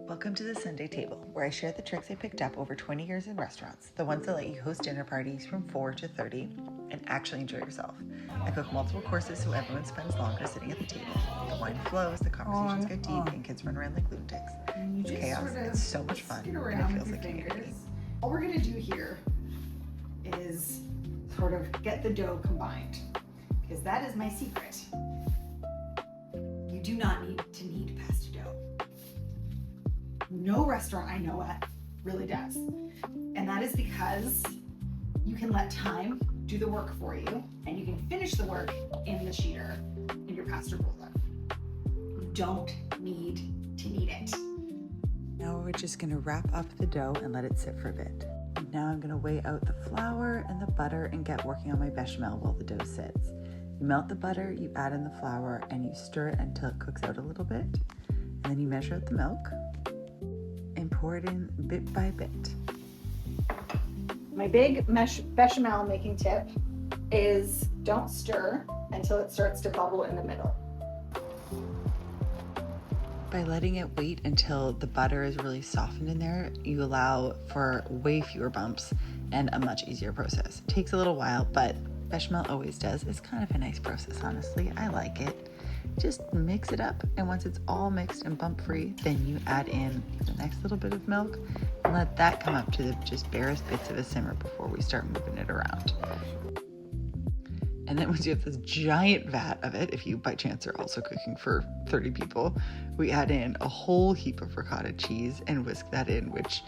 Welcome to the Sunday Table, where I share the tricks I picked up over 20 years in restaurants, the ones that let you host dinner parties from 4 to 30 and actually enjoy yourself. I cook multiple courses so everyone spends longer sitting at the table. The wine flows, the conversations get deep, and kids run around like lunatics. It's chaos, it's so much fun, and it feels like community. All we're going to do here is sort of get the dough combined, because that is my secret. You do not need to knead pasta dough. No restaurant I know at really does. And that is because you can let time do the work for you, and you can finish the work in the sheeter in your pasta roller. You don't need to knead it. Now we're just gonna wrap up the dough and let it sit for a bit. Now I'm gonna weigh out the flour and the butter and get working on my bechamel while the dough sits. You melt the butter, you add in the flour, and you stir it until it cooks out a little bit. And then you measure out the milk and pour it in bit by bit. My big bechamel making tip is don't stir until it starts to bubble in the middle. By letting it wait until the butter is really softened in there, you allow for way fewer bumps and a much easier process. It takes a little while, but bechamel always does. It's kind of a nice process, honestly. I like it. Just mix it up, and once it's all mixed and bump free, then you add in the next little bit of milk and let that come up to the just barest bits of a simmer before we start moving it around. And then once you have this giant vat of it, if you by chance are also cooking for 30 people, we add in a whole heap of ricotta cheese and whisk that in, which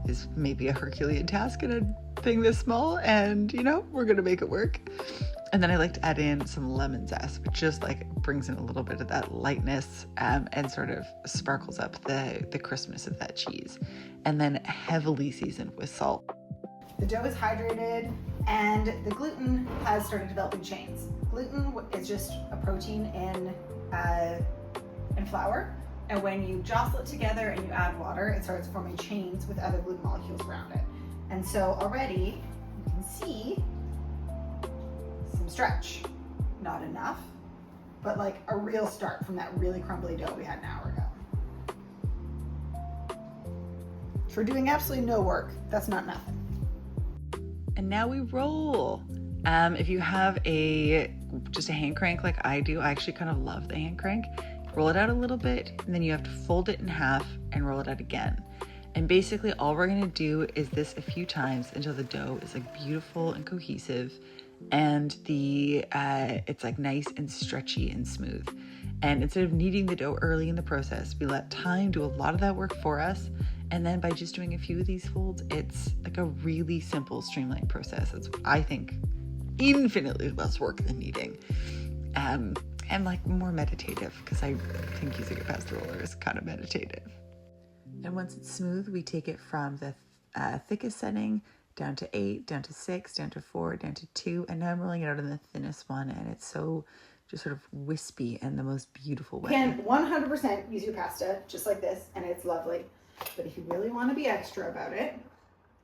is maybe a Herculean task in a thing this small, and we're gonna make it work. And then I like to add in some lemon zest, which just brings in a little bit of that lightness and sort of sparkles up the crispness of that cheese. And then heavily seasoned with salt. The dough is hydrated and the gluten has started developing chains. Gluten is just a protein in flour. And when you jostle it together and you add water, it starts forming chains with other gluten molecules around it. And so already you can see some stretch. Not enough, but like a real start from that really crumbly dough we had an hour ago. For doing absolutely no work, that's not nothing. And now we roll. If you have just a hand crank like I do, I actually kind of love the hand crank. Roll it out a little bit, and then you have to fold it in half and roll it out again. And basically all we're gonna do is this a few times until the dough is beautiful and cohesive, and it's nice and stretchy and smooth. And instead of kneading the dough early in the process, we let time do a lot of that work for us. And then by just doing a few of these folds, it's a really simple, streamlined process. It's, I think, infinitely less work than kneading. And more meditative, because I think using a pasta roller is kind of meditative. And once it's smooth, we take it from the thickest setting down to 8, down to 6, down to 4, down to 2, and now I'm rolling it out in the thinnest one, and it's so just sort of wispy and the most beautiful way. You can 100% use your pasta just like this, and it's lovely. But if you really want to be extra about it,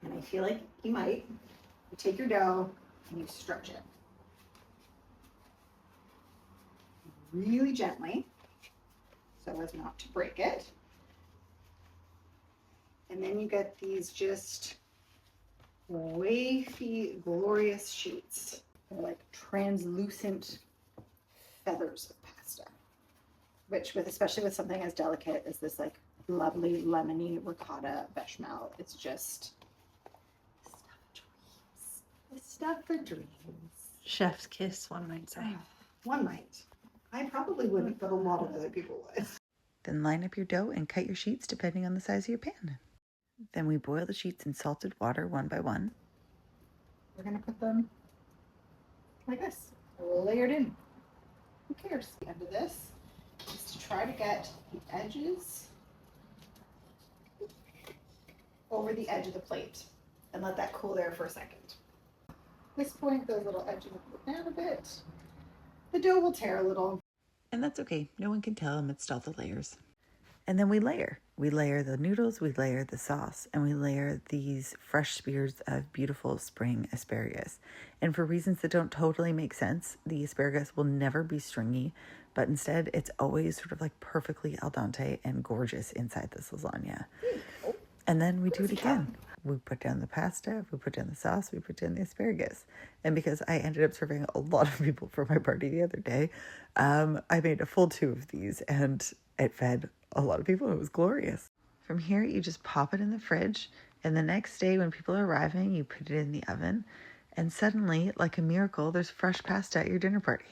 and I feel like you might, you take your dough and you stretch it. Really gently, so as not to break it. And then you get these just wafy, glorious sheets. They're like translucent feathers of pasta, which especially with something as delicate as this lovely lemony ricotta bechamel, it's just the stuff for dreams. Chef's kiss, one might say. One might. I probably wouldn't, but a lot of other people would. Then line up your dough and cut your sheets depending on the size of your pan. Then we boil the sheets in salted water one by one. We're going to put them like this, layered in. Who cares? The end of this is to try to get the edges over the edge of the plate and let that cool there for a second. At this point, those little edges will go down a bit. The dough will tear a little. And that's okay. No one can tell amidst all the layers. And then we layer. We layer the noodles, we layer the sauce, and we layer these fresh spears of beautiful spring asparagus. And for reasons that don't totally make sense, the asparagus will never be stringy, but instead it's always sort of like perfectly al dente and gorgeous inside this lasagna. And then we do it again. We put down the pasta, we put down the sauce, we put down the asparagus. And because I ended up serving a lot of people for my party the other day, I made a full 2 of these and it fed a lot of people. It was glorious. From here, you just pop it in the fridge. And the next day when people are arriving, you put it in the oven. And suddenly, like a miracle, there's fresh pasta at your dinner party.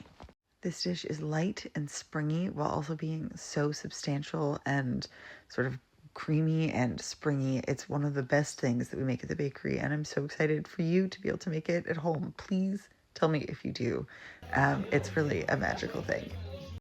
This dish is light and springy while also being so substantial and sort of creamy and springy. It's one of the best things that we make at the bakery, and I'm so excited for you to be able to make it at home. Please tell me if you do. It's really a magical thing.